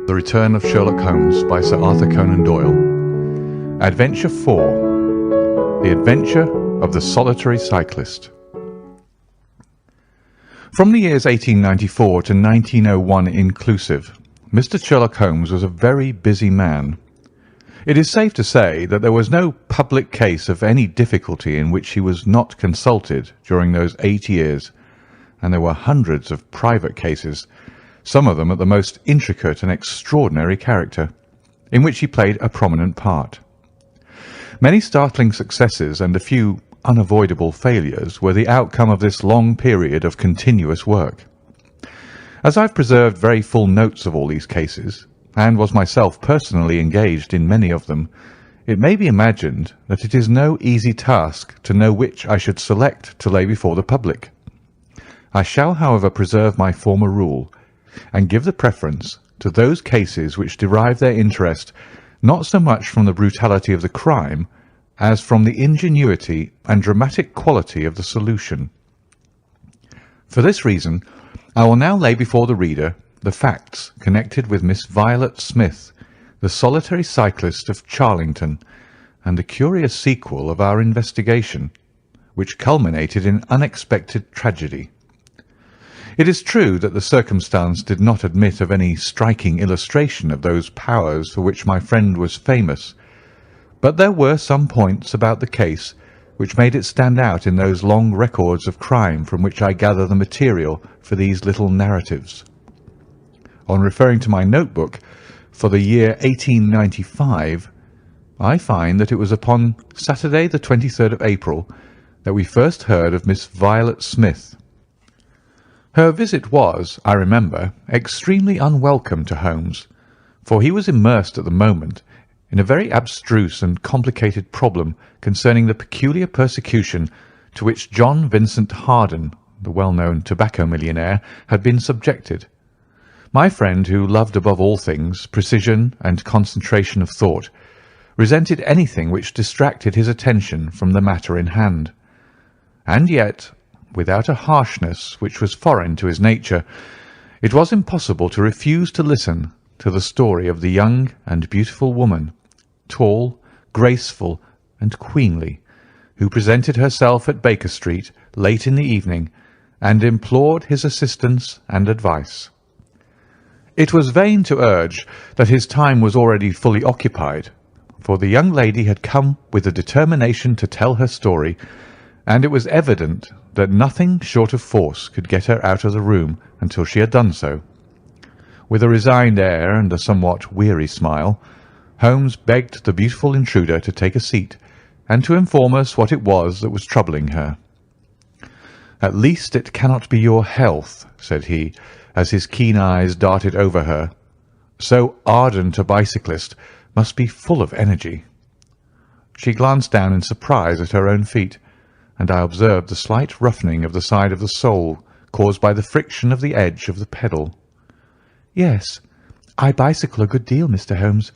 The Return of Sherlock Holmes by Sir Arthur Conan Doyle. Adventure 4. The Adventure of the Solitary Cyclist. From the years 1894 to 1901 inclusive, Mr. Sherlock Holmes was a very busy man. It is safe to say that there was no public case of any difficulty in which he was not consulted during those 8 years, and there were hundreds of private cases, some of them at the most intricate and extraordinary character, in which he played a prominent part. Many startling successes and a few unavoidable failures were the outcome of this long period of continuous work. As I've preserved very full notes of all these cases, and was myself personally engaged in many of them, it may be imagined that it is no easy task to know which I should select to lay before the public. I shall, however, preserve my former rule, and give the preference to those cases which derive their interest not so much from the brutality of the crime as from the ingenuity and dramatic quality of the solution. For this reason, I will now lay before the reader the facts connected with Miss Violet Smith, the solitary cyclist of Charlington, and the curious sequel of our investigation, which culminated in unexpected tragedy. It is true that the circumstance did not admit of any striking illustration of those powers for which my friend was famous, but there were some points about the case which made it stand out in those long records of crime from which I gather the material for these little narratives. On referring to my notebook for the year 1895, I find that it was upon Saturday the 23rd of April that we first heard of Miss Violet Smith. Her visit was, I remember, extremely unwelcome to Holmes, for he was immersed at the moment in a very abstruse and complicated problem concerning the peculiar persecution to which John Vincent Harden, the well-known tobacco millionaire, had been subjected. My friend, who loved above all things precision and concentration of thought, resented anything which distracted his attention from the matter in hand. And yet, without a harshness which was foreign to his nature, it was impossible to refuse to listen to the story of the young and beautiful woman, tall, graceful, and queenly, who presented herself at Baker Street late in the evening and implored his assistance and advice. It was vain to urge that his time was already fully occupied, for the young lady had come with a determination to tell her story, and it was evident that nothing short of force could get her out of the room until she had done so. With a resigned air and a somewhat weary smile, Holmes begged the beautiful intruder to take a seat and to inform us what it was that was troubling her. "At least it cannot be your health," said he, as his keen eyes darted over her. "So ardent a bicyclist must be full of energy." She glanced down in surprise at her own feet, and I observed the slight roughening of the side of the sole caused by the friction of the edge of the pedal. "Yes, I bicycle a good deal, Mr. Holmes,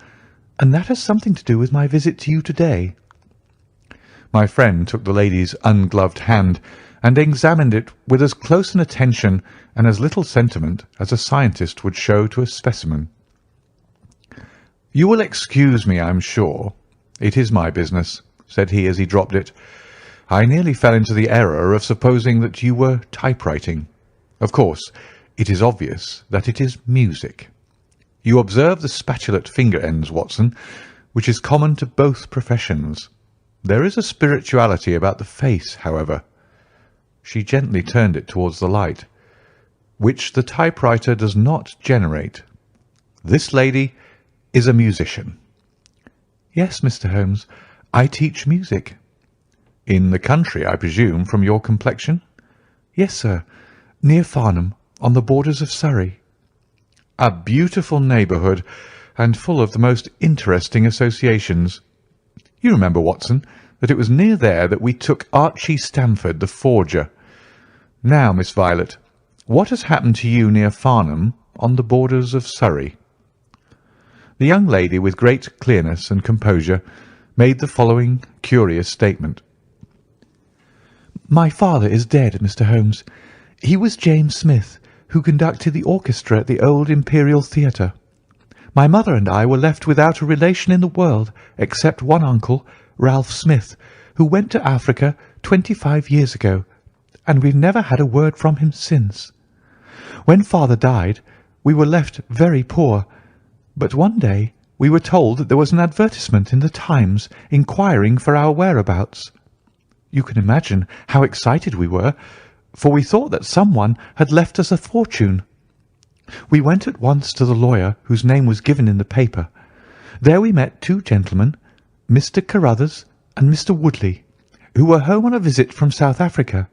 and that has something to do with my visit to you today." My friend took the lady's ungloved hand and examined it with as close an attention and as little sentiment as a scientist would show to a specimen. "You will excuse me, I'm sure. It is my business," said he as he dropped it. "I nearly fell into the error of supposing that you were typewriting. Of course, it is obvious that it is music. You observe the spatulate finger ends, Watson, which is common to both professions. There is a spirituality about the face, however." She gently turned it towards the light, "which the typewriter does not generate. This lady is a musician." "Yes, Mr. Holmes, I teach music." "In the country, I presume, from your complexion?" "Yes, sir, near Farnham, on the borders of Surrey." "A beautiful neighbourhood, and full of the most interesting associations. You remember, Watson, that it was near there that we took Archie Stamford, the forger. Now, Miss Violet, what has happened to you near Farnham, on the borders of Surrey?" The young lady, with great clearness and composure, made the following curious statement. "My father is dead, Mr. Holmes. He was James Smith, who conducted the orchestra at the old Imperial Theatre. My mother and I were left without a relation in the world except one uncle, Ralph Smith, who went to Africa 25 years ago, and we've never had a word from him since. When father died, we were left very poor, but one day we were told that there was an advertisement in the Times inquiring for our whereabouts. You can imagine how excited we were, for we thought that someone had left us a fortune. We went at once to the lawyer whose name was given in the paper. There we met two gentlemen, Mr. Carruthers and Mr. Woodley, who were home on a visit from South Africa.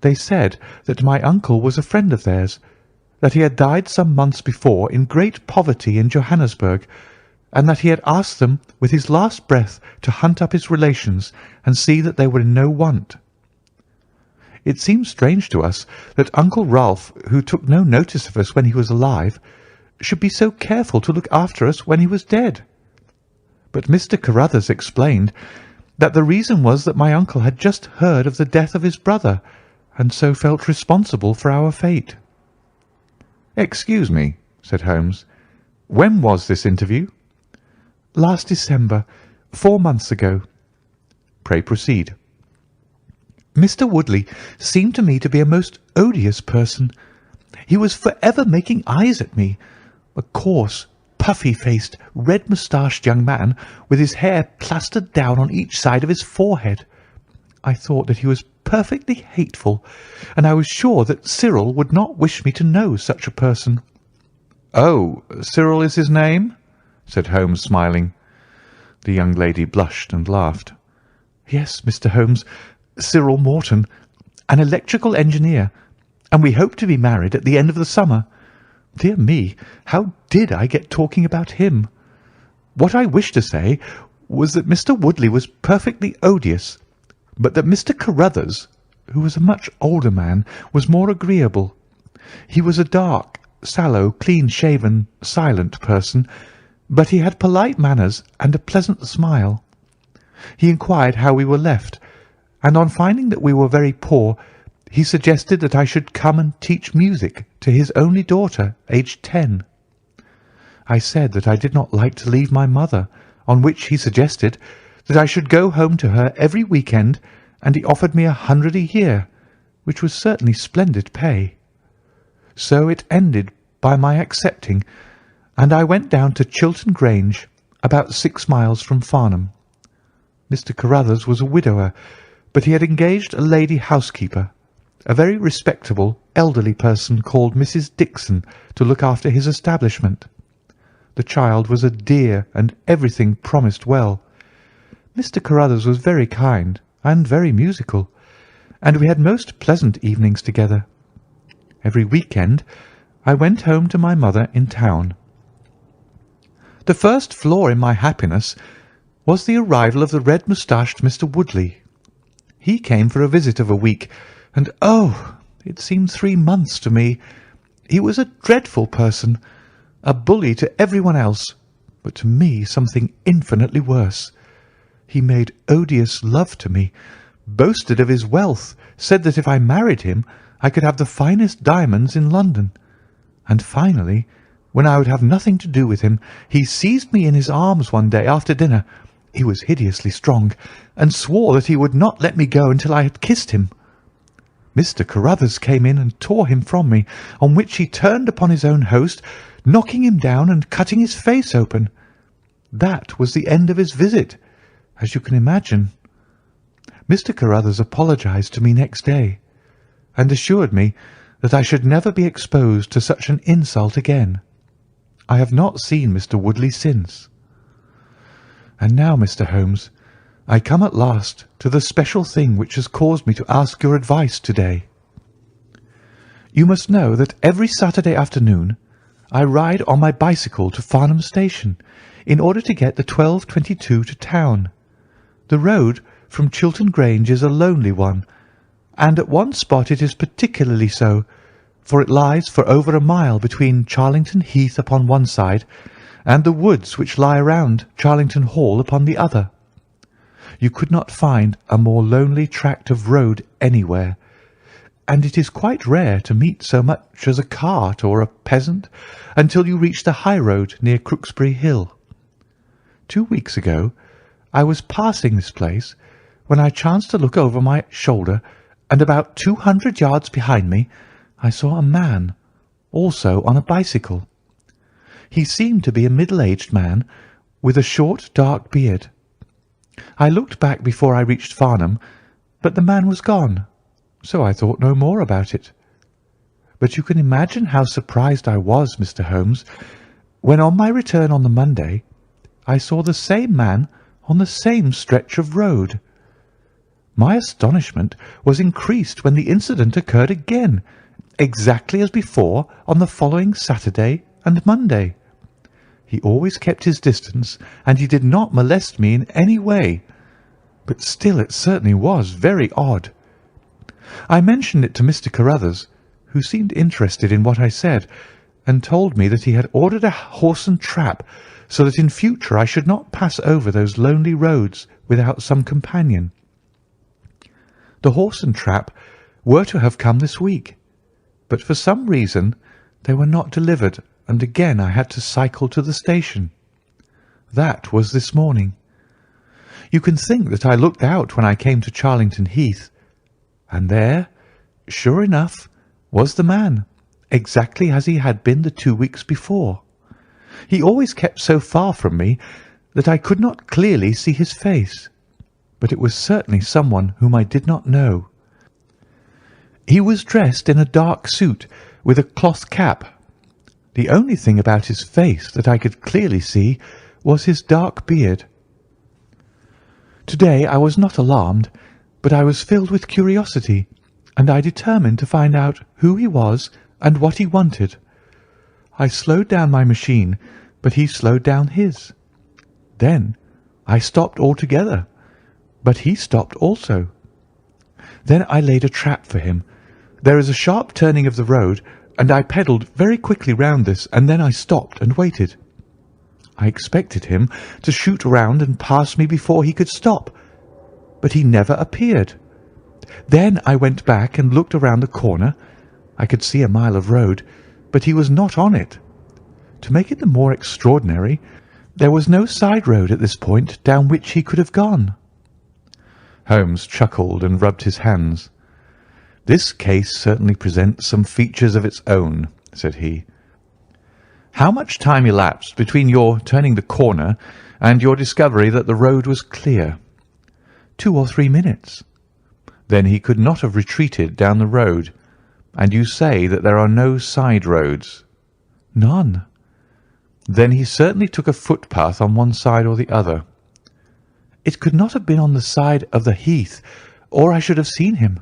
They said that my uncle was a friend of theirs, that he had died some months before in great poverty in Johannesburg, and that he had asked them with his last breath to hunt up his relations and see that they were in no want. It seemed strange to us that Uncle Ralph, who took no notice of us when he was alive, should be so careful to look after us when he was dead. But Mr. Carruthers explained that the reason was that my uncle had just heard of the death of his brother, and so felt responsible for our fate. "Excuse me," said Holmes. "When was this interview?" "Last December, 4 months ago." "Pray proceed." "Mr. Woodley seemed to me to be a most odious person. He was forever making eyes at me, a coarse, puffy-faced, red-moustached young man with his hair plastered down on each side of his forehead. I thought that he was perfectly hateful, and I was sure that Cyril would not wish me to know such a person." "Oh, Cyril is his name?" said Holmes, smiling. The young lady blushed and laughed. "Yes, Mr. Holmes, Cyril Morton, an electrical engineer, and we hope to be married at the end of the summer. Dear me, how did I get talking about him? What I wished to say was that Mr. Woodley was perfectly odious, but that Mr. Carruthers, who was a much older man, was more agreeable. He was a dark, sallow, clean-shaven, silent person, but he had polite manners and a pleasant smile. He inquired how we were left, and on finding that we were very poor, he suggested that I should come and teach music to his only daughter, aged 10. I said that I did not like to leave my mother, on which he suggested that I should go home to her every week-end, and he offered me 100 a year, which was certainly splendid pay. So it ended by my accepting, and I went down to Chiltern Grange, about 6 miles from Farnham. Mr. Carruthers was a widower, but he had engaged a lady housekeeper, a very respectable, elderly person called Mrs. Dixon, to look after his establishment. The child was a dear, and everything promised well. Mr. Carruthers was very kind and very musical, and we had most pleasant evenings together. Every week-end I went home to my mother in town. The first flaw in my happiness was the arrival of the red-moustached Mr. Woodley. He came for a visit of a week, and oh, it seemed 3 months to me. He was a dreadful person, a bully to everyone else, but to me something infinitely worse. He made odious love to me, boasted of his wealth, said that if I married him I could have the finest diamonds in London, and finally, when I would have nothing to do with him, he seized me in his arms one day after dinner — he was hideously strong — and swore that he would not let me go until I had kissed him. Mr. Carruthers came in and tore him from me, on which he turned upon his own host, knocking him down and cutting his face open. That was the end of his visit, as you can imagine. Mr. Carruthers apologized to me next day, and assured me that I should never be exposed to such an insult again. I have not seen Mr. Woodley since. And now, Mr. Holmes, I come at last to the special thing which has caused me to ask your advice today. You must know that every Saturday afternoon I ride on my bicycle to Farnham Station in order to get the 12:22 to town. The road from Chiltern Grange is a lonely one, and at one spot it is particularly so, for it lies for over a mile between Charlington Heath upon one side and the woods which lie around Charlington Hall upon the other. You could not find a more lonely tract of road anywhere, and it is quite rare to meet so much as a cart or a peasant until you reach the high road near Crooksbury Hill. 2 weeks ago I was passing this place when I chanced to look over my shoulder, and about 200 yards behind me I saw a man, also on a bicycle. He seemed to be a middle-aged man with a short dark beard. I looked back before I reached Farnham, but the man was gone, so I thought no more about it. But you can imagine how surprised I was, Mr. Holmes, when on my return on the Monday I saw the same man on the same stretch of road. My astonishment was increased when the incident occurred again, exactly as before on the following Saturday and Monday. He always kept his distance, and he did not molest me in any way, but still it certainly was very odd. I mentioned it to Mr. Carruthers, who seemed interested in what I said, and told me that he had ordered a horse and trap, so that in future I should not pass over those lonely roads without some companion. The horse and trap were to have come this week, but for some reason they were not delivered, and again I had to cycle to the station. That was this morning. You can think that I looked out when I came to Charlington Heath, and there, sure enough, was the man, exactly as he had been the 2 weeks before. He always kept so far from me that I could not clearly see his face, but it was certainly someone whom I did not know. He was dressed in a dark suit with a cloth cap. The only thing about his face that I could clearly see was his dark beard. Today I was not alarmed, but I was filled with curiosity, and I determined to find out who he was and what he wanted. I slowed down my machine, but he slowed down his. Then I stopped altogether, but he stopped also. Then I laid a trap for him. There is a sharp turning of the road, and I pedalled very quickly round this, and then I stopped and waited. I expected him to shoot round and pass me before he could stop, but he never appeared. Then I went back and looked around the corner. I could see a mile of road, but he was not on it. To make it the more extraordinary, there was no side road at this point down which he could have gone. Holmes chuckled and rubbed his hands. "This case certainly presents some features of its own," said he. "How much time elapsed between your turning the corner and your discovery that the road was clear?" 2 or 3 minutes. "Then he could not have retreated down the road, and you say that there are no side roads?" "None." "Then he certainly took a footpath on one side or the other." "It could not have been on the side of the heath, or I should have seen him."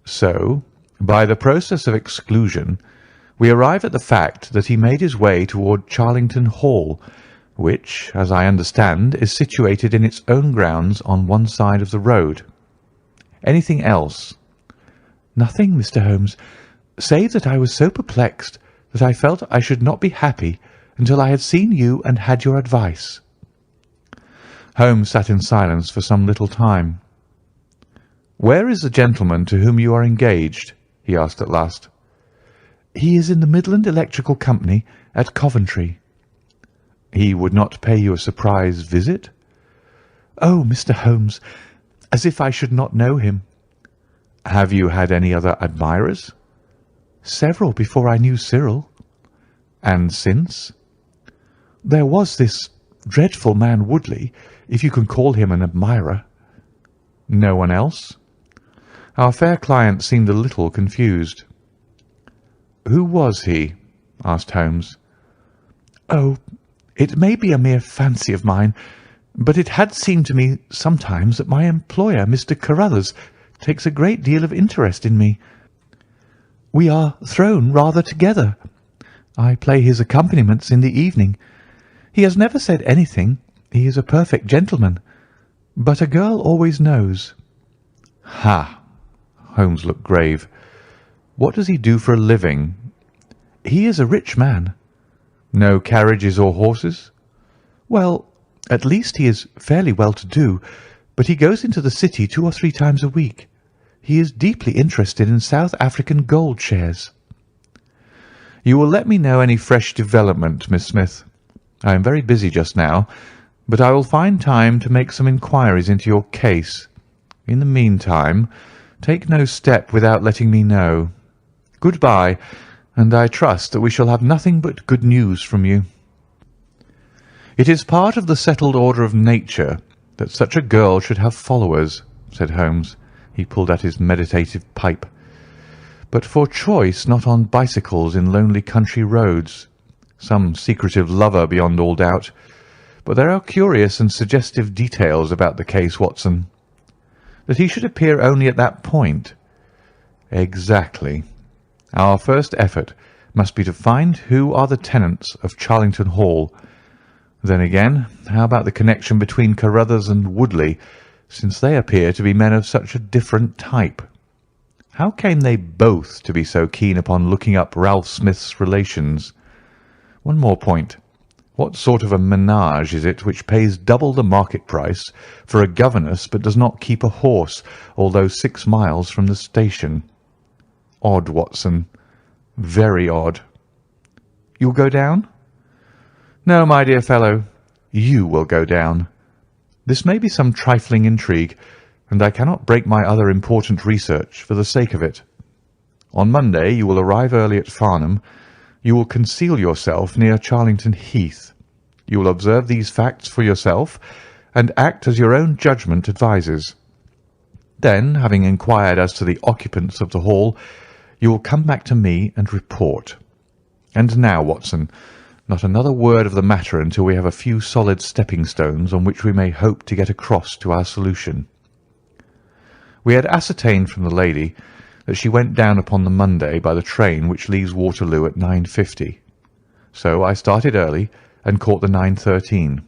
"So, by the process of exclusion, we arrive at the fact that he made his way toward Charlington Hall, which, as I understand, is situated in its own grounds on one side of the road. Anything else?" "Nothing, Mr. Holmes, save that I was so perplexed that I felt I should not be happy until I had seen you and had your advice." Holmes sat in silence for some little time. "Where is the gentleman to whom you are engaged?" he asked at last. "He is in the Midland Electrical Company at Coventry." "He would not pay you a surprise visit?" "Oh, Mr. Holmes, as if I should not know him." "Have you had any other admirers?" "Several before I knew Cyril." "And since?" "There was this dreadful man Woodley, if you can call him an admirer." "No one else?" Our fair client seemed a little confused. "Who was he?" asked Holmes. "Oh, it may be a mere fancy of mine, but it had seemed to me sometimes that my employer, Mr. Carruthers, takes a great deal of interest in me. We are thrown rather together. I play his accompaniments in the evening. He has never said anything. He is a perfect gentleman. But a girl always knows." "Ha!" Holmes looked grave. "What does he do for a living?" "He is a rich man." "No carriages or horses?" "Well, at least he is fairly well-to-do, but he goes into the city 2 or 3 times a week. He is deeply interested in South African gold shares." "You will let me know any fresh development, Miss Smith. I am very busy just now, but I will find time to make some inquiries into your case. In the meantime, take no step without letting me know. Good-bye, and I trust that we shall have nothing but good news from you." "It is part of the settled order of nature that such a girl should have followers," said Holmes. He pulled at his meditative pipe. "But for choice not on bicycles in lonely country roads. Some secretive lover beyond all doubt. But there are curious and suggestive details about the case, Watson. That he should appear only at that point. Exactly. Our first effort must be to find who are the tenants of Charlington Hall. Then again, how about the connection between Carruthers and Woodley, since they appear to be men of such a different type? How came they both to be so keen upon looking up Ralph Smith's relations? One more point. What sort of a menage is it which pays double the market price for a governess but does not keep a horse, although 6 miles from the station? Odd, Watson. Very odd. You'll go down? No, my dear fellow, you will go down. This may be some trifling intrigue, and I cannot break my other important research for the sake of it. On Monday you will arrive early at Farnham. You will conceal yourself near Charlington Heath. You will observe these facts for yourself, and act as your own judgment advises. Then, having inquired as to the occupants of the hall, you will come back to me and report. And now, Watson, not another word of the matter until we have a few solid stepping-stones on which we may hope to get across to our solution." We had ascertained from the lady that she went down upon the Monday by the train which leaves Waterloo at 9:50. So I started early and caught the 9:13.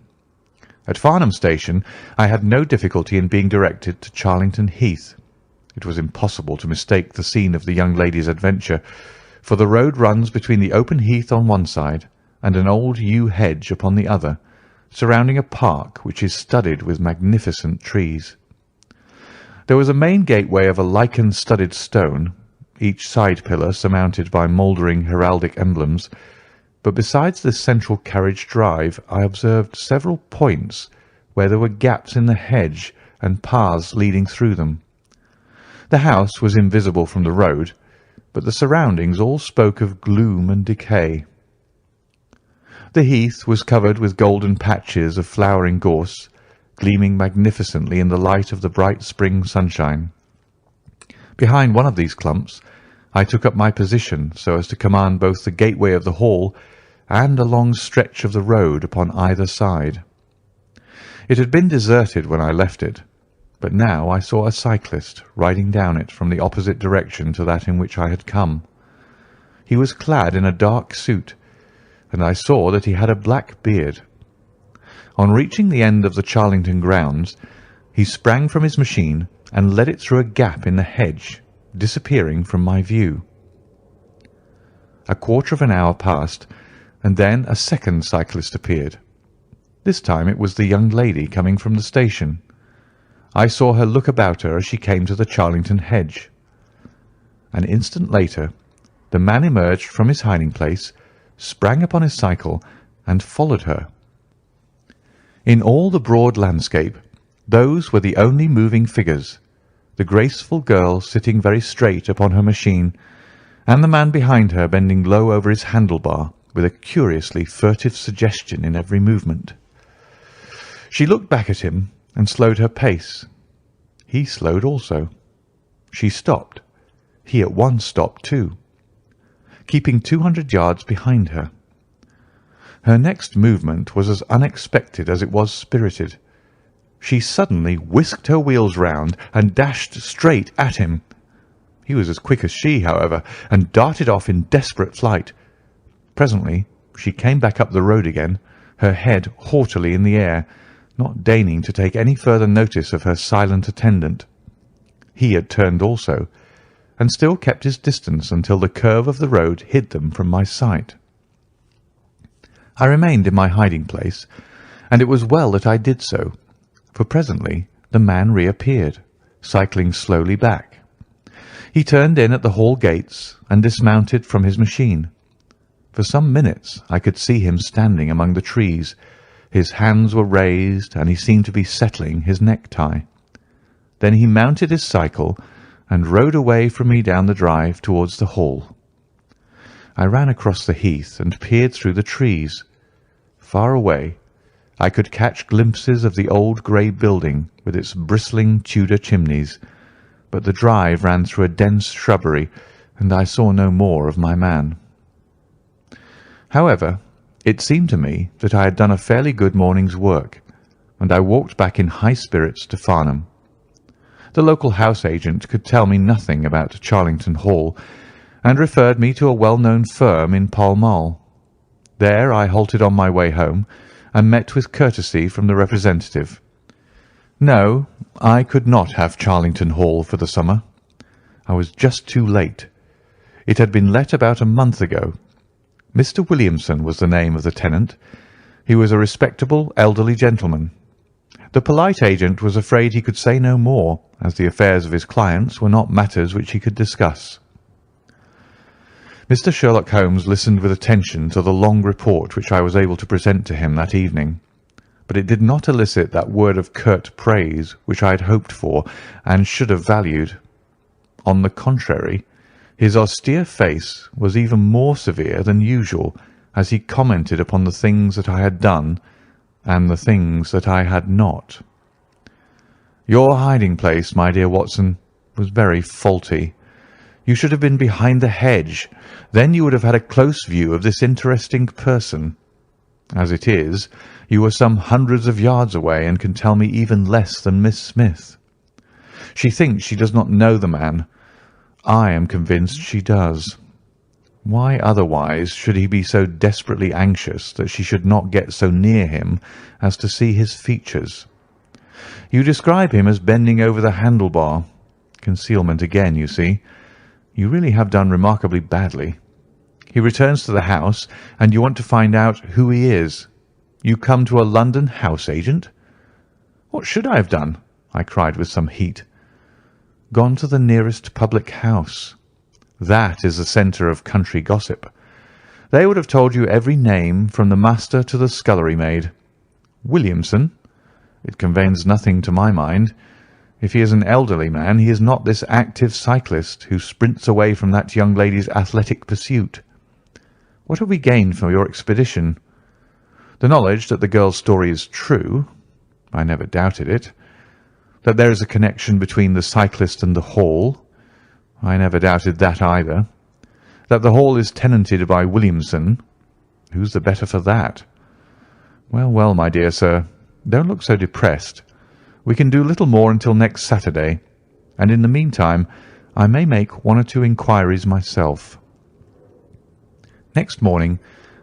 At Farnham Station I had no difficulty in being directed to Charlington Heath. It was impossible to mistake the scene of the young lady's adventure, for the road runs between the open heath on one side and an old yew hedge upon the other, surrounding a park which is studded with magnificent trees. There was a main gateway of a lichen-studded stone, each side pillar surmounted by mouldering heraldic emblems, but besides this central carriage drive I observed several points where there were gaps in the hedge and paths leading through them. The house was invisible from the road, but the surroundings all spoke of gloom and decay. The heath was covered with golden patches of flowering gorse, gleaming magnificently in the light of the bright spring sunshine. Behind one of these clumps I took up my position so as to command both the gateway of the hall and a long stretch of the road upon either side. It had been deserted when I left it, but now I saw a cyclist riding down it from the opposite direction to that in which I had come. He was clad in a dark suit, and I saw that he had a black beard. On reaching the end of the Charlington grounds, he sprang from his machine and led it through a gap in the hedge, disappearing from my view. A quarter of an hour passed, and then a second cyclist appeared. This time it was the young lady coming from the station. I saw her look about her as she came to the Charlington hedge. An instant later, the man emerged from his hiding-place, sprang upon his cycle, and followed her. In all the broad landscape, those were the only moving figures, the graceful girl sitting very straight upon her machine, and the man behind her bending low over his handlebar with a curiously furtive suggestion in every movement. She looked back at him and slowed her pace. He slowed also. She stopped. He at once stopped too, keeping 200 yards behind her. Her next movement was as unexpected as it was spirited. She suddenly whisked her wheels round and dashed straight at him. He was as quick as she, however, and darted off in desperate flight. Presently she came back up the road again, her head haughtily in the air, not deigning to take any further notice of her silent attendant. He had turned also, and still kept his distance until the curve of the road hid them from my sight. I remained in my hiding-place, and it was well that I did so, for presently the man reappeared, cycling slowly back. He turned in at the hall gates and dismounted from his machine. For some minutes I could see him standing among the trees. His hands were raised, and he seemed to be settling his necktie. Then he mounted his cycle and rode away from me down the drive towards the hall. I ran across the heath and peered through the trees. Far away I could catch glimpses of the old grey building with its bristling Tudor chimneys, but the drive ran through a dense shrubbery, and I saw no more of my man. However, it seemed to me that I had done a fairly good morning's work, and I walked back in high spirits to Farnham. The local house agent could tell me nothing about Charlington Hall, and referred me to a well-known firm in Pall Mall. There I halted on my way home, and met with courtesy from the representative. No, I could not have Charlington Hall for the summer. I was just too late. It had been let about a month ago. Mr. Williamson was the name of the tenant. He was a respectable elderly gentleman. The polite agent was afraid he could say no more, as the affairs of his clients were not matters which he could discuss. Mr. Sherlock Holmes listened with attention to the long report which I was able to present to him that evening, but it did not elicit that word of curt praise which I had hoped for and should have valued. On the contrary, his austere face was even more severe than usual as he commented upon the things that I had done and the things that I had not. Your hiding-place, my dear Watson, was very faulty. You should have been behind the hedge. Then you would have had a close view of this interesting person. As it is, you were some hundreds of yards away and can tell me even less than Miss Smith. She thinks she does not know the man. I am convinced she does. Why otherwise should he be so desperately anxious that she should not get so near him as to see his features? You describe him as bending over the handlebar. Concealment again, you see. You really have done remarkably badly. He returns to the house, and you want to find out who he is. You come to a London house agent? What should I have done? I cried with some heat. Gone to the nearest public house. That is the centre of country gossip. They would have told you every name from the master to the scullery maid. Williamson? It conveys nothing to my mind. If he is an elderly man, he is not this active cyclist who sprints away from that young lady's athletic pursuit. What have we gained from your expedition? The knowledge that the girl's story is true. I never doubted it. That there is a connection between the cyclist and the hall. I never doubted that either. That the hall is tenanted by Williamson. Who's the better for that? Well, well, my dear sir, don't look so depressed. We can do little more until next Saturday, and in the meantime I may make one or two inquiries myself. Next morning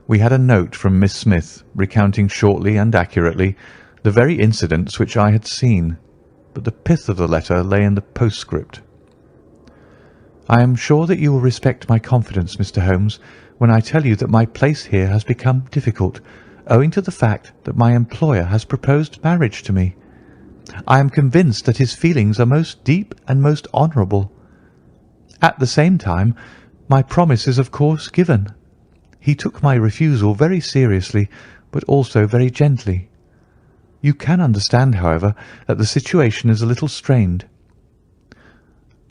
we had a note from Miss Smith recounting shortly and accurately the very incidents which I had seen, but the pith of the letter lay in the postscript. I am sure that you will respect my confidence, Mr. Holmes, when I tell you that my place here has become difficult, owing to the fact that my employer has proposed marriage to me. I am convinced that his feelings are most deep and most honourable. At the same time, my promise is of course given. He took my refusal very seriously, but also very gently. You can understand, however, that the situation is a little strained.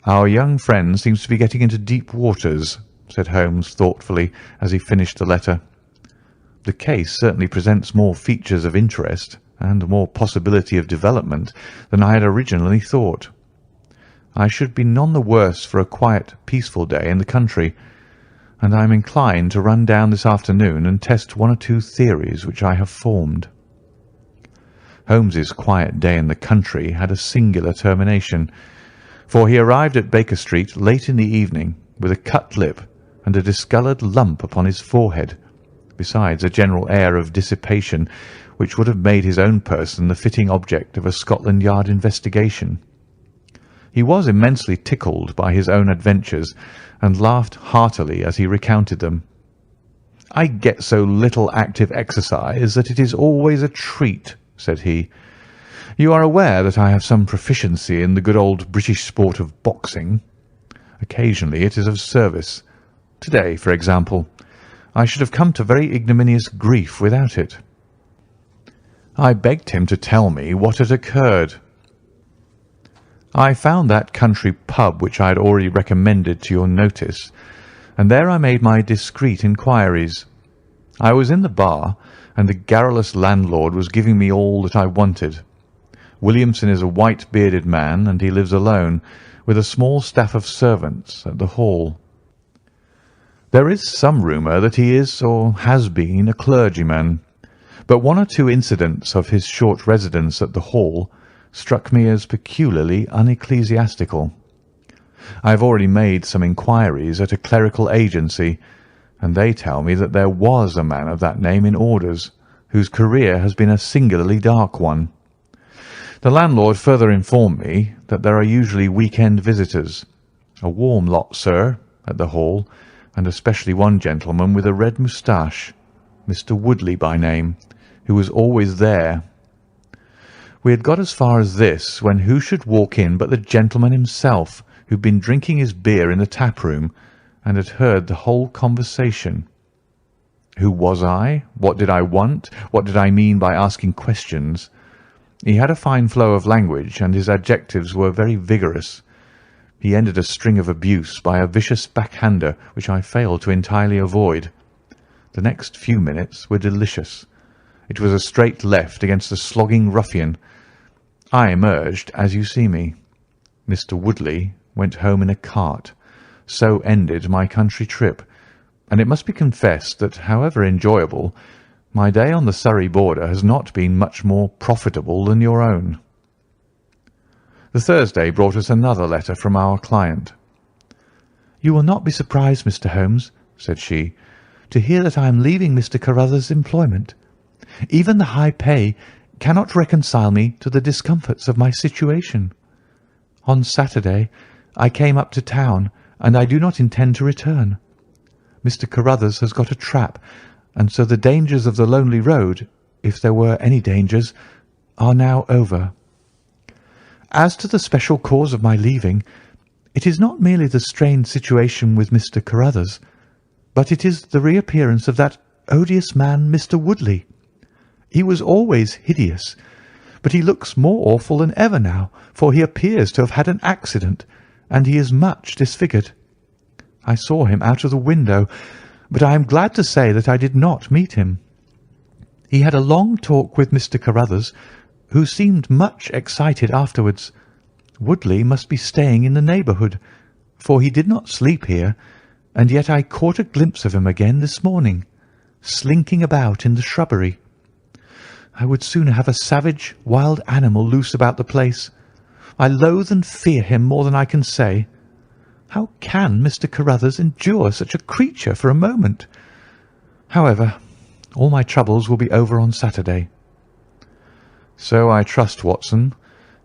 Our young friend seems to be getting into deep waters, said Holmes thoughtfully as he finished the letter. The case certainly presents more features of interest and more possibility of development than I had originally thought. I should be none the worse for a quiet, peaceful day in the country, and I am inclined to run down this afternoon and test one or two theories which I have formed. Holmes's quiet day in the country had a singular termination, for he arrived at Baker Street late in the evening with a cut lip and a discoloured lump upon his forehead, besides a general air of dissipation which would have made his own person the fitting object of a Scotland Yard investigation. He was immensely tickled by his own adventures, and laughed heartily as he recounted them. "I get so little active exercise that it is always a treat," said he. "You are aware that I have some proficiency in the good old British sport of boxing. Occasionally it is of service. Today, for example, I should have come to very ignominious grief without it. I begged him to tell me what had occurred. I found that country pub which I had already recommended to your notice, and there I made my discreet inquiries. I was in the bar, and the garrulous landlord was giving me all that I wanted. Williamson is a white-bearded man, and he lives alone, with a small staff of servants, at the Hall. There is some rumour that he is, or has been, a clergyman, but one or two incidents of his short residence at the Hall struck me as peculiarly unecclesiastical. I have already made some inquiries at a clerical agency, and they tell me that there was a man of that name in orders, whose career has been a singularly dark one. The landlord further informed me that there are usually week-end visitors, a warm lot, sir, at the Hall, and especially one gentleman with a red moustache, Mr. Woodley by name, who was always there. We had got as far as this when who should walk in but the gentleman himself, who had been drinking his beer in the tap-room and had heard the whole conversation. Who was I? What did I want? What did I mean by asking questions? He had a fine flow of language, and his adjectives were very vigorous. He ended a string of abuse by a vicious backhander, which I failed to entirely avoid. The next few minutes were delicious. It was a straight left against a slogging ruffian. I emerged as you see me. Mr. Woodley went home in a cart. So ended my country trip, and it must be confessed that, however enjoyable, my day on the Surrey border has not been much more profitable than your own. The Thursday brought us another letter from our client. "You will not be surprised, Mr. Holmes," said she, "to hear that I am leaving Mr. Carruthers' employment. Even the high pay cannot reconcile me to the discomforts of my situation. On Saturday I came up to town, and I do not intend to return. Mr. Carruthers has got a trap, and so the dangers of the lonely road, if there were any dangers, are now over. As to the special cause of my leaving, it is not merely the strained situation with Mr. Carruthers, but it is the reappearance of that odious man, Mr. Woodley. He was always hideous, but he looks more awful than ever now, for he appears to have had an accident, and he is much disfigured. I saw him out of the window, but I am glad to say that I did not meet him. He had a long talk with Mr. Carruthers, who seemed much excited afterwards. Woodley must be staying in the neighbourhood, for he did not sleep here, and yet I caught a glimpse of him again this morning, slinking about in the shrubbery. I would sooner have a savage, wild animal loose about the place. I loathe and fear him more than I can say. How can Mr. Carruthers endure such a creature for a moment? However, all my troubles will be over on Saturday." "So I trust, Watson,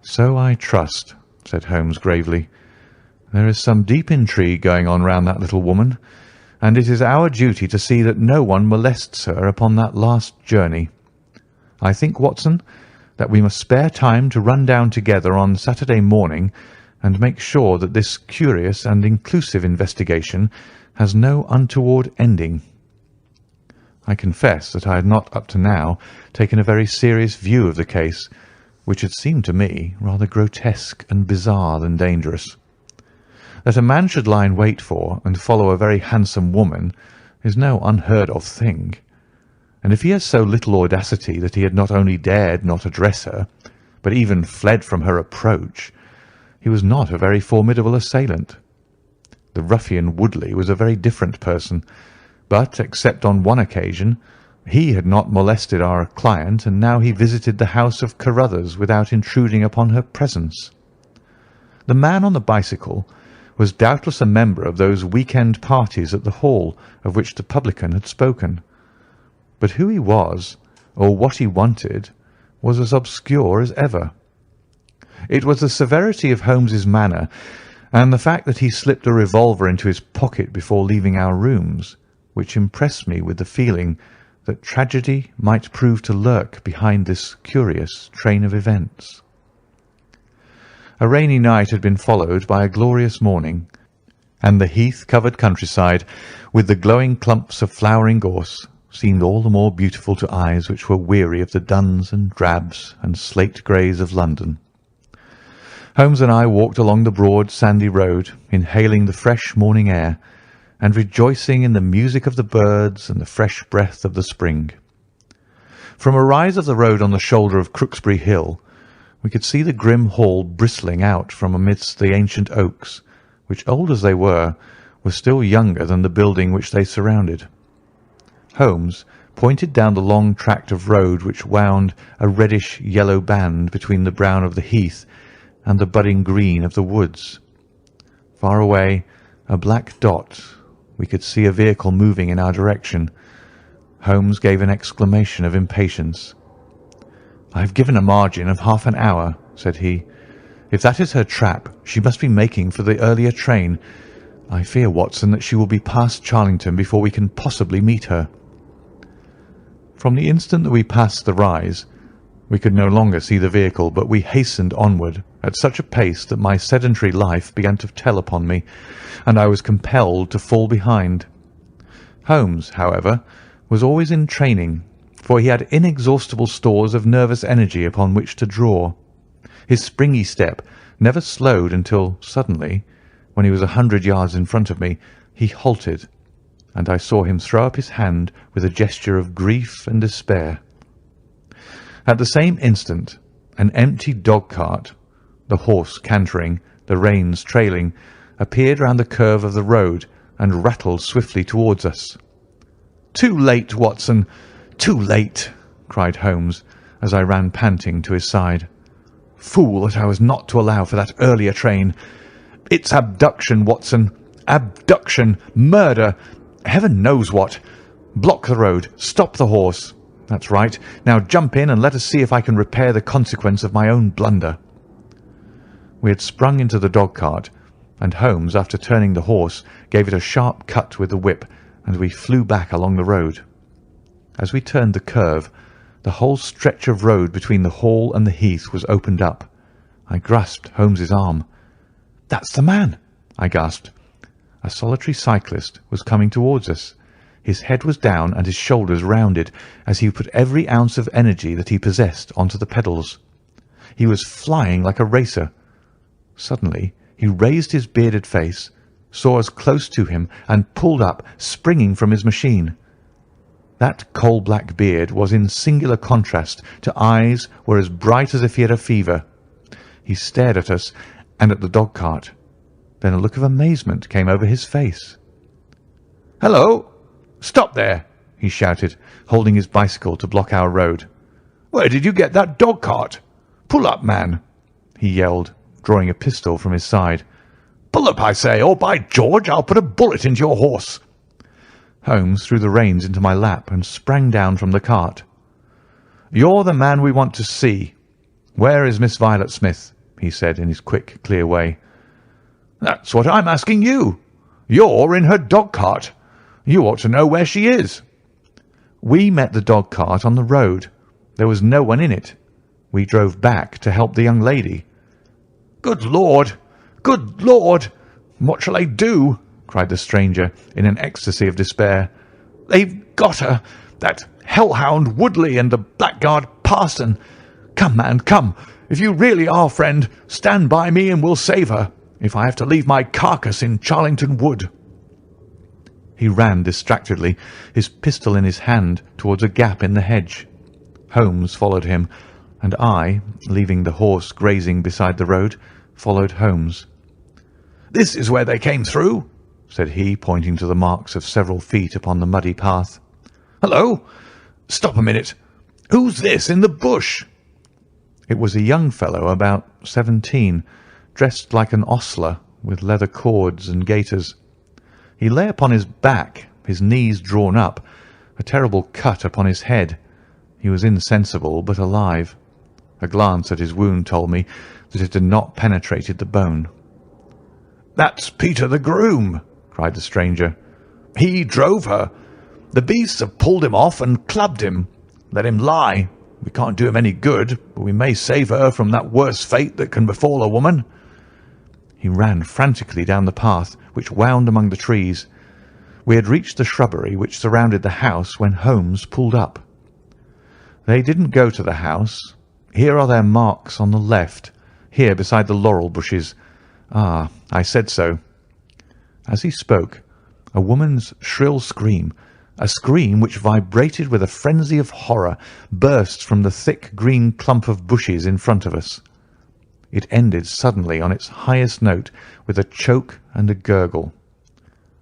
so I trust," said Holmes gravely. "There is some deep intrigue going on round that little woman, and it is our duty to see that no one molests her upon that last journey. I think, Watson, that we must spare time to run down together on Saturday morning and make sure that this curious and inclusive investigation has no untoward ending." I confess that I had not up to now taken a very serious view of the case, which had seemed to me rather grotesque and bizarre than dangerous. That a man should lie in wait for and follow a very handsome woman is no unheard-of thing, and if he has so little audacity that he had not only dared not address her, but even fled from her approach, he was not a very formidable assailant. The ruffian Woodley was a very different person, but, except on one occasion, he had not molested our client, and now he visited the house of Carruthers without intruding upon her presence. The man on the bicycle was doubtless a member of those week-end parties at the Hall of which the publican had spoken, but who he was, or what he wanted, was as obscure as ever. It was the severity of Holmes's manner, and the fact that he slipped a revolver into his pocket before leaving our rooms, which impressed me with the feeling that tragedy might prove to lurk behind this curious train of events. A rainy night had been followed by a glorious morning, and the heath-covered countryside, with the glowing clumps of flowering gorse, seemed all the more beautiful to eyes which were weary of the duns and drabs and slate-greys of London. Holmes and I walked along the broad sandy road, inhaling the fresh morning air, and rejoicing in the music of the birds and the fresh breath of the spring. From a rise of the road on the shoulder of Crooksbury Hill, we could see the grim hall bristling out from amidst the ancient oaks, which, old as they were still younger than the building which they surrounded. Holmes pointed down the long tract of road which wound a reddish-yellow band between the brown of the heath and the budding green of the woods. Far away, a black dot, we could see a vehicle moving in our direction. Holmes gave an exclamation of impatience. "I have given a margin of half an hour," said he. "If that is her trap, she must be making for the earlier train. I fear, Watson, that she will be past Charlington before we can possibly meet her." From the instant that we passed the rise, we could no longer see the vehicle, but we hastened onward at such a pace that my sedentary life began to tell upon me, and I was compelled to fall behind. Holmes, however, was always in training, for he had inexhaustible stores of nervous energy upon which to draw. His springy step never slowed until suddenly, when he was 100 yards in front of me, he halted, and I saw him throw up his hand with a gesture of grief and despair. At the same instant, an empty dog-cart, the horse cantering, the reins trailing, appeared round the curve of the road and rattled swiftly towards us. "Too late, Watson, too late!" cried Holmes, as I ran panting to his side. "Fool that I was not to allow for that earlier train! It's abduction, Watson, abduction, murder, heaven knows what! Block the road, stop the horse. That's right. Now jump in and let us see if I can repair the consequence of my own blunder." We had sprung into the dog-cart, and Holmes, after turning the horse, gave it a sharp cut with the whip, and we flew back along the road. As we turned the curve, the whole stretch of road between the hall and the heath was opened up. I grasped Holmes's arm. "That's the man!" I gasped. A solitary cyclist was coming towards us. His head was down and his shoulders rounded, as he put every ounce of energy that he possessed onto the pedals. He was flying like a racer. Suddenly he raised his bearded face, saw us close to him, and pulled up, springing from his machine. That coal-black beard was in singular contrast to eyes were as bright as if he had a fever. He stared at us and at the dog-cart. Then a look of amazement came over his face. "Hello! Stop there!" he shouted, holding his bicycle to block our road. "Where did you get that dog-cart? Pull up, man!" he yelled, drawing a pistol from his side. "Pull up, I say, or by George, I'll put a bullet into your horse." Holmes threw the reins into my lap and sprang down from the cart. "You're the man we want to see. Where is Miss Violet Smith?" he said in his quick, clear way. "That's what I'm asking you. You're in her dog-cart. You ought to know where she is." "We met the dog-cart on the road. There was no one in it. We drove back to help the young lady." "Good Lord! Good Lord! What shall I do?" cried the stranger in an ecstasy of despair. "They've got her, that hellhound Woodley and the blackguard parson. Come, man, come. If you really are a friend, stand by me and we'll save her, if I have to leave my carcass in Charlington Wood." He ran distractedly, his pistol in his hand, towards a gap in the hedge. Holmes followed him, and I, leaving the horse grazing beside the road, followed Holmes. "This is where they came through," said he, pointing to the marks of several feet upon the muddy path. "Hello! Stop a minute. Who's this in the bush?" It was a young fellow about 17, dressed like an ostler, with leather cords and gaiters. He lay upon his back, his knees drawn up, a terrible cut upon his head. He was insensible, but alive. A glance at his wound told me that it had not penetrated the bone. "That's Peter the groom," cried the stranger. "He drove her. The beasts have pulled him off and clubbed him. Let him lie. We can't do him any good, but we may save her from that worse fate that can befall a woman." He ran frantically down the path which wound among the trees. We had reached the shrubbery which surrounded the house when Holmes pulled up. "They didn't go to the house. Here are their marks on the left, here beside the laurel bushes. Ah, I said so." As he spoke, a woman's shrill scream, a scream which vibrated with a frenzy of horror, burst from the thick green clump of bushes in front of us. It ended suddenly on its highest note with a choke and a gurgle.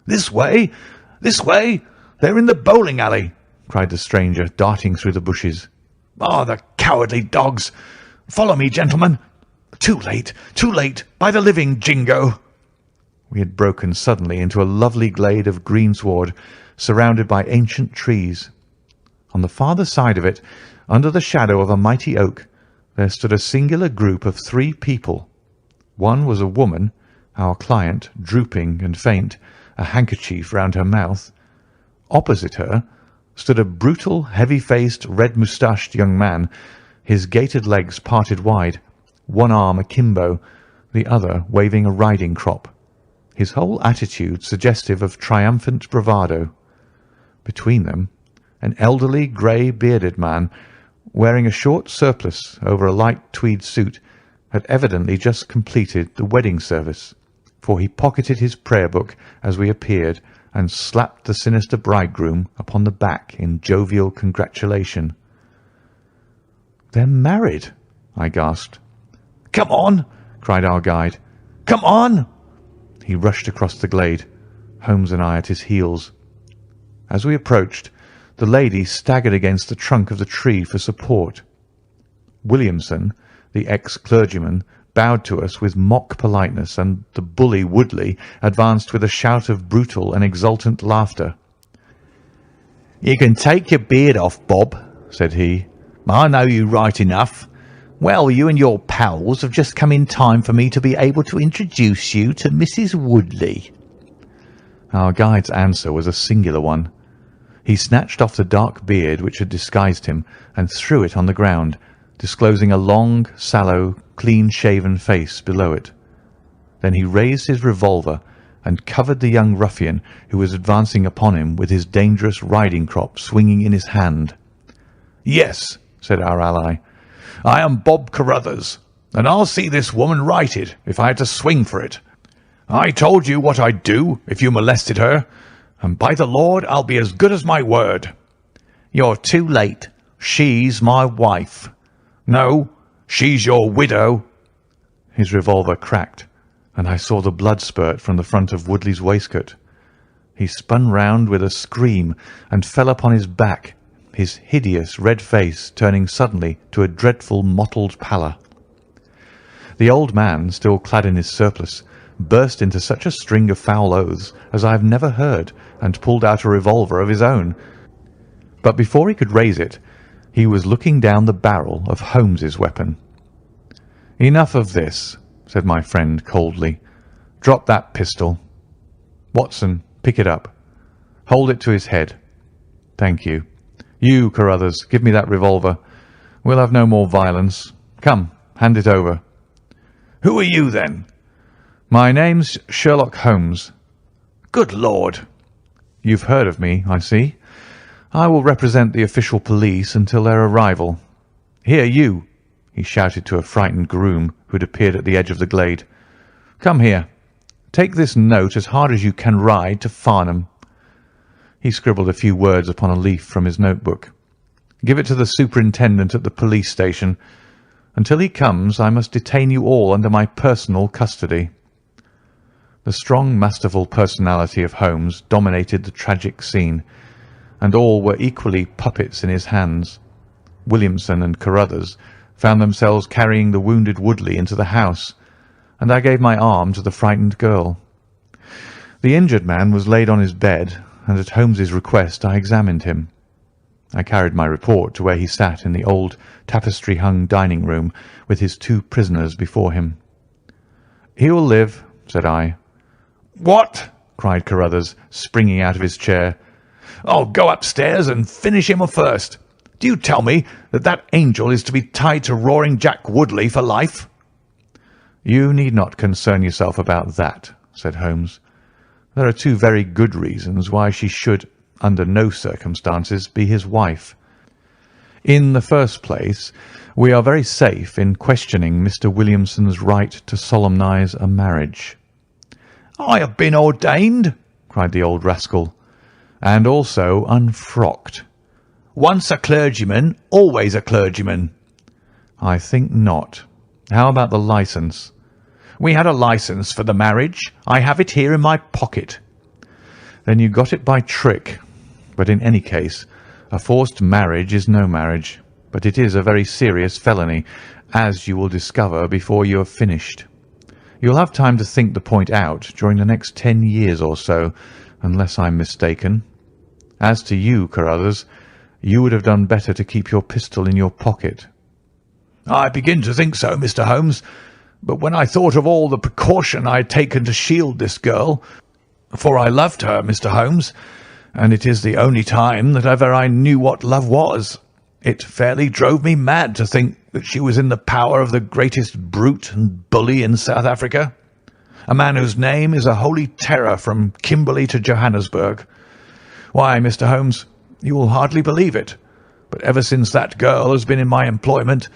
"This way! This way! They're in the bowling alley!" cried the stranger, darting through the bushes. "Ah, the cowardly dogs! Follow me, gentlemen! Too late! Too late! By the living Jingo!" We had broken suddenly into a lovely glade of greensward, surrounded by ancient trees. On the farther side of it, under the shadow of a mighty oak, there stood a singular group of 3 people. One was a woman, our client, drooping and faint, a handkerchief round her mouth. Opposite her stood a brutal, heavy-faced, red-moustached young man, his gaitered legs parted wide, one arm akimbo, the other waving a riding crop, his whole attitude suggestive of triumphant bravado. Between them, an elderly, grey-bearded man, wearing a short surplice over a light tweed suit, had evidently just completed the wedding service, for he pocketed his prayer book as we appeared and slapped the sinister bridegroom upon the back in jovial congratulation. "They're married," I gasped. "Come on!" cried our guide. "Come on!" He rushed across the glade, Holmes and I at his heels. As we approached, the lady staggered against the trunk of the tree for support. Williamson, the ex-clergyman, bowed to us with mock politeness, and the bully Woodley advanced with a shout of brutal and exultant laughter. "You can take your beard off, Bob," said he. "I know you right enough. Well, you and your pals have just come in time for me to be able to introduce you to Mrs. Woodley." Our guide's answer was a singular one. He snatched off the dark beard which had disguised him and threw it on the ground, disclosing a long, sallow, clean-shaven face below it. Then he raised his revolver and covered the young ruffian who was advancing upon him with his dangerous riding crop swinging in his hand. "Yes," said our ally, "I am Bob Carruthers, and I'll see this woman righted if I had to swing for it. I told you what I'd do if you molested her, and by the Lord I'll be as good as my word." "You're too late. She's my wife." "No, she's your widow." His revolver cracked, and I saw the blood spurt from the front of Woodley's waistcoat. He spun round with a scream and fell upon his back, his hideous red face turning suddenly to a dreadful mottled pallor. The old man, still clad in his surplice, burst into such a string of foul oaths as I have never heard, and pulled out a revolver of his own. But before he could raise it, he was looking down the barrel of Holmes's weapon. "Enough of this," said my friend coldly. "Drop that pistol. Watson, pick it up. Hold it to his head. Thank you. You, Carruthers, give me that revolver. We'll have no more violence. Come, hand it over." "Who are you, then?" "My name's Sherlock Holmes." "Good Lord!" "You've heard of me, I see. I will represent the official police until their arrival. Here, you!" he shouted to a frightened groom who had appeared at the edge of the glade. "Come here. Take this note as hard as you can ride to Farnham." He scribbled a few words upon a leaf from his notebook. "Give it to the superintendent at the police station. Until he comes, I must detain you all under my personal custody." The strong, masterful personality of Holmes dominated the tragic scene, and all were equally puppets in his hands. Williamson and Carruthers found themselves carrying the wounded Woodley into the house, and I gave my arm to the frightened girl. The injured man was laid on his bed, and at Holmes's request I examined him. I carried my report to where he sat in the old tapestry-hung dining-room with his 2 prisoners before him. "He will live," said I. "What?" cried Carruthers, springing out of his chair. "I'll go upstairs and finish him first. Do you tell me that that angel is to be tied to Roaring Jack Woodley for life?" "You need not concern yourself about that," said Holmes. "There are two very good reasons why she should, under no circumstances, be his wife. In the first place, we are very safe in questioning Mr. Williamson's right to solemnize a marriage." "I have been ordained," cried the old rascal. "And also unfrocked." "Once a clergyman, always a clergyman." "I think not. How about the licence?" "We had a licence for the marriage. I have it here in my pocket." "Then you got it by trick. But in any case, a forced marriage is no marriage, but it is a very serious felony, as you will discover before you have finished. You'll have time to think the point out during the next 10 years or so, unless I'm mistaken. As to you, Carruthers, you would have done better to keep your pistol in your pocket." "I begin to think so, Mr. Holmes. But when I thought of all the precaution I had taken to shield this girl, for I loved her, Mr. Holmes, and it is the only time that ever I knew what love was, it fairly drove me mad to think that she was in the power of the greatest brute and bully in South Africa, a man whose name is a holy terror from Kimberley to Johannesburg. Why, Mr. Holmes, you will hardly believe it, but ever since that girl has been in my employment,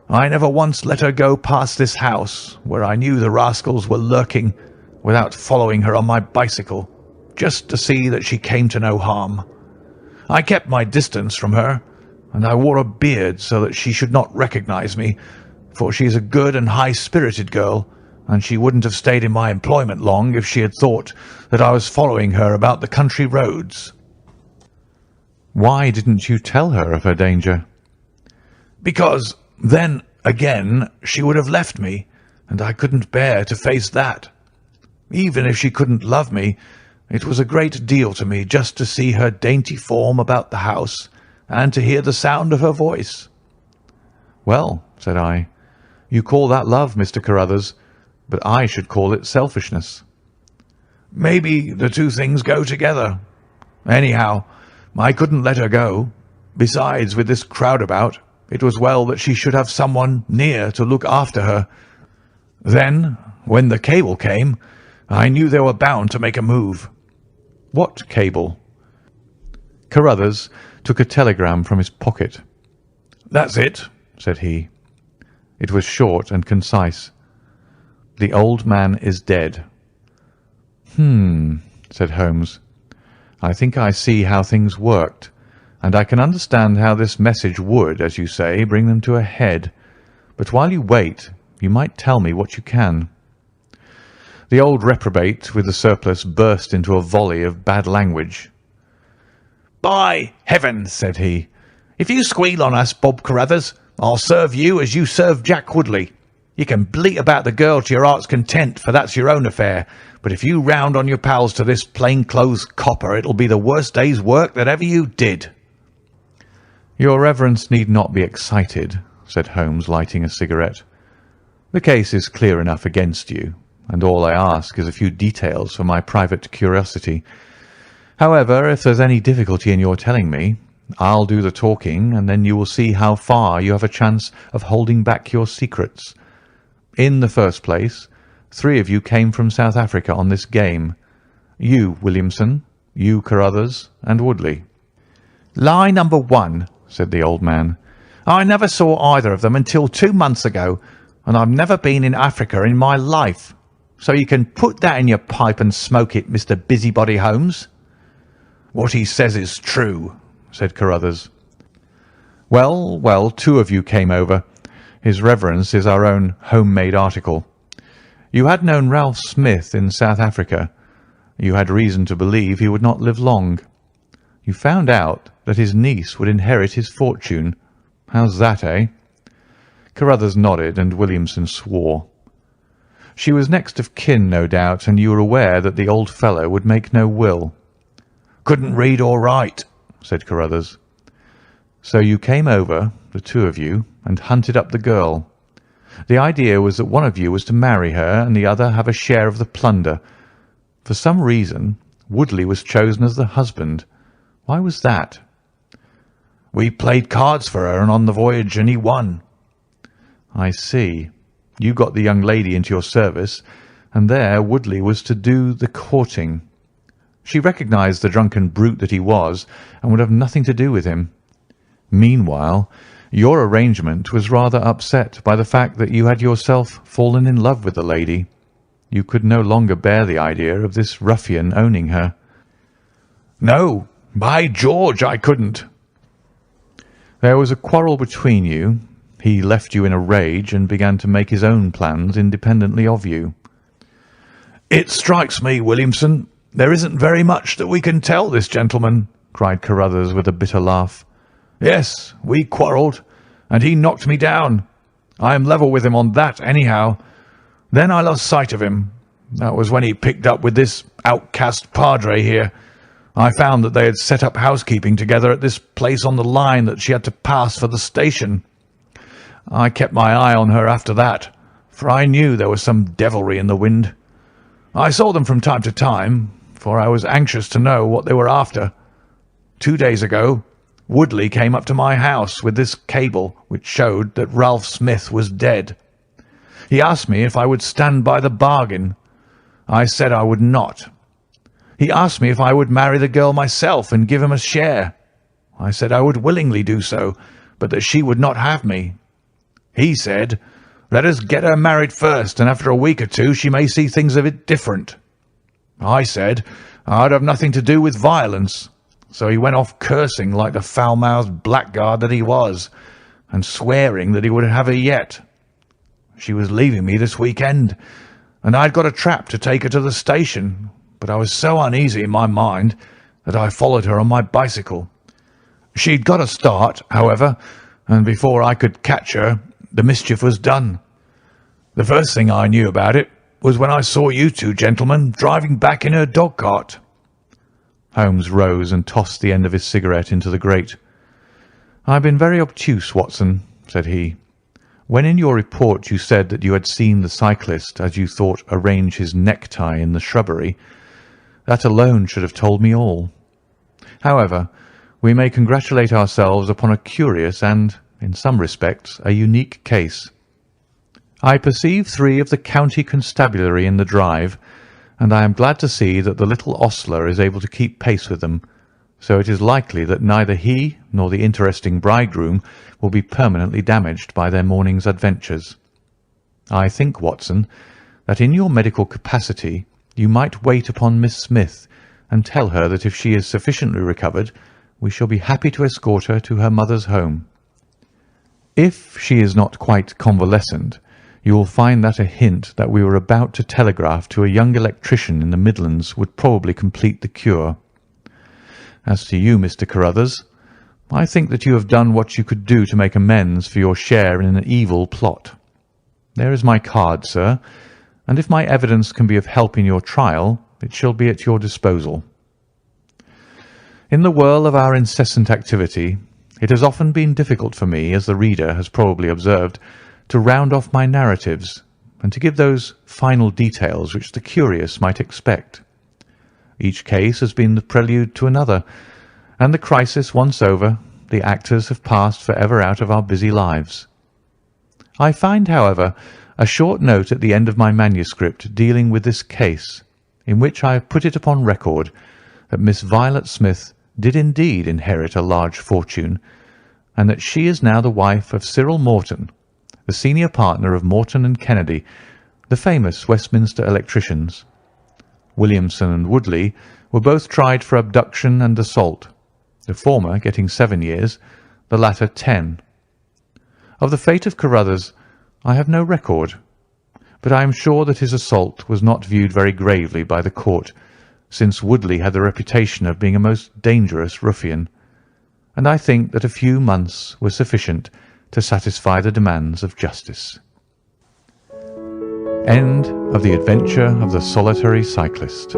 I never once let her go past this house, where I knew the rascals were lurking, without following her on my bicycle, just to see that she came to no harm. I kept my distance from her, and I wore a beard so that she should not recognize me, for she is a good and high-spirited girl, and she wouldn't have stayed in my employment long if she had thought that I was following her about the country roads." "Why didn't you tell her of her danger?" "Because then, again, she would have left me, and I couldn't bear to face that. Even if she couldn't love me, it was a great deal to me just to see her dainty form about the house, and to hear the sound of her voice." "Well," said I, "you call that love, Mr. Carruthers, but I should call it selfishness." "Maybe the two things go together. Anyhow, I couldn't let her go. Besides, with this crowd about, it was well that she should have someone near to look after her. Then, when the cable came, I knew they were bound to make a move." "What cable?" Carruthers took a telegram from his pocket. "That's it," said he. It was short and concise. "The old man is dead." Said Holmes. "I think I see how things worked, and I can understand how this message would, as you say, bring them to a head. But while you wait, you might tell me what you can." The old reprobate with the surplice burst into a volley of bad language. "By heaven," said he, "if you squeal on us, Bob Carruthers, I'll serve you as you served Jack Woodley. You can bleat about the girl to your heart's content, for that's your own affair, but if you round on your pals to this plain-clothes copper, it'll be the worst day's work that ever you did." "Your reverence need not be excited," said Holmes, lighting a cigarette. "The case is clear enough against you, and all I ask is a few details for my private curiosity. However, if there's any difficulty in your telling me, I'll do the talking, and then you will see how far you have a chance of holding back your secrets. In the first place, 3 of you came from South Africa on this game. You, Williamson, you, Carruthers, and Woodley." "Lie number 1, said the old man. "I never saw either of them until 2 months ago, and I've never been in Africa in my life. So you can put that in your pipe and smoke it, Mr. Busybody Holmes." "What he says is true," said Carruthers. "Well, well, 2 of you came over. His reverence is our own home-made article. You had known Ralph Smith in South Africa. You had reason to believe he would not live long. You found out that his niece would inherit his fortune. How's that, eh?" Carruthers nodded, and Williamson swore. "She was next of kin, no doubt, and you were aware that the old fellow would make no will." "Couldn't read or write," said Carruthers. "So you came over, the 2 of you, and hunted up the girl. The idea was that one of you was to marry her and the other have a share of the plunder. For some reason, Woodley was chosen as the husband. Why was that?" "We played cards for her and on the voyage, and he won." "I see. You got the young lady into your service, and there Woodley was to do the courting. She recognised the drunken brute that he was, and would have nothing to do with him. Meanwhile, your arrangement was rather upset by the fact that you had yourself fallen in love with the lady. You could no longer bear the idea of this ruffian owning her. No, by George, I couldn't. There was a quarrel between you. He left you in a rage and began to make his own plans independently of you. It strikes me, Williamson, there isn't very much that we can tell this gentleman, cried Carruthers with a bitter laugh. Yes, we quarrelled, and he knocked me down. I am level with him on that, anyhow. Then I lost sight of him. That was when he picked up with this outcast padre here. I found that they had set up housekeeping together at this place on the line that she had to pass for the station. I kept my eye on her after that, for I knew there was some devilry in the wind. I saw them from time to time, for I was anxious to know what they were after. 2 days ago, Woodley came up to my house with this cable which showed that Ralph Smith was dead. He asked me if I would stand by the bargain. I said I would not. He asked me if I would marry the girl myself and give him a share. I said I would willingly do so, but that she would not have me. He said, let us get her married first, and after a week or two she may see things a bit different. I said I'd have nothing to do with violence, so he went off cursing like the foul-mouthed blackguard that he was, and swearing that he would have her yet. She was leaving me this weekend, and I'd got a trap to take her to the station, but I was so uneasy in my mind that I followed her on my bicycle. She'd got a start, however, and before I could catch her, the mischief was done. The first thing I knew about it was when I saw you two gentlemen driving back in her dog-cart. Holmes rose and tossed the end of his cigarette into the grate. I've been very obtuse, Watson, said he. When in your report you said that you had seen the cyclist, as you thought, arrange his necktie in the shrubbery, that alone should have told me all. However, we may congratulate ourselves upon a curious and, in some respects, a unique case. I perceive 3 of the county constabulary in the drive, and I am glad to see that the little ostler is able to keep pace with them, so it is likely that neither he nor the interesting bridegroom will be permanently damaged by their morning's adventures. I think, Watson, that in your medical capacity you might wait upon Miss Smith and tell her that if she is sufficiently recovered, we shall be happy to escort her to her mother's home. If she is not quite convalescent, you will find that a hint that we were about to telegraph to a young electrician in the Midlands would probably complete the cure. As to you, Mr. Carruthers, I think that you have done what you could do to make amends for your share in an evil plot. There is my card, sir, and if my evidence can be of help in your trial, it shall be at your disposal. In the whirl of our incessant activity, it has often been difficult for me, as the reader has probably observed, to round off my narratives and to give those final details which the curious might expect. Each case has been the prelude to another, and the crisis once over, the actors have passed for ever out of our busy lives. I find, however, a short note at the end of my manuscript dealing with this case, in which I have put it upon record that Miss Violet Smith did indeed inherit a large fortune, and that she is now the wife of Cyril Morton, the senior partner of Morton and Kennedy, the famous Westminster electricians. Williamson and Woodley were both tried for abduction and assault, the former getting 7 years, the latter 10. Of the fate of Carruthers I have no record, but I am sure that his assault was not viewed very gravely by the court, since Woodley had the reputation of being a most dangerous ruffian, and I think that a few months were sufficient to satisfy the demands of justice. End of The Adventure of the Solitary Cyclist.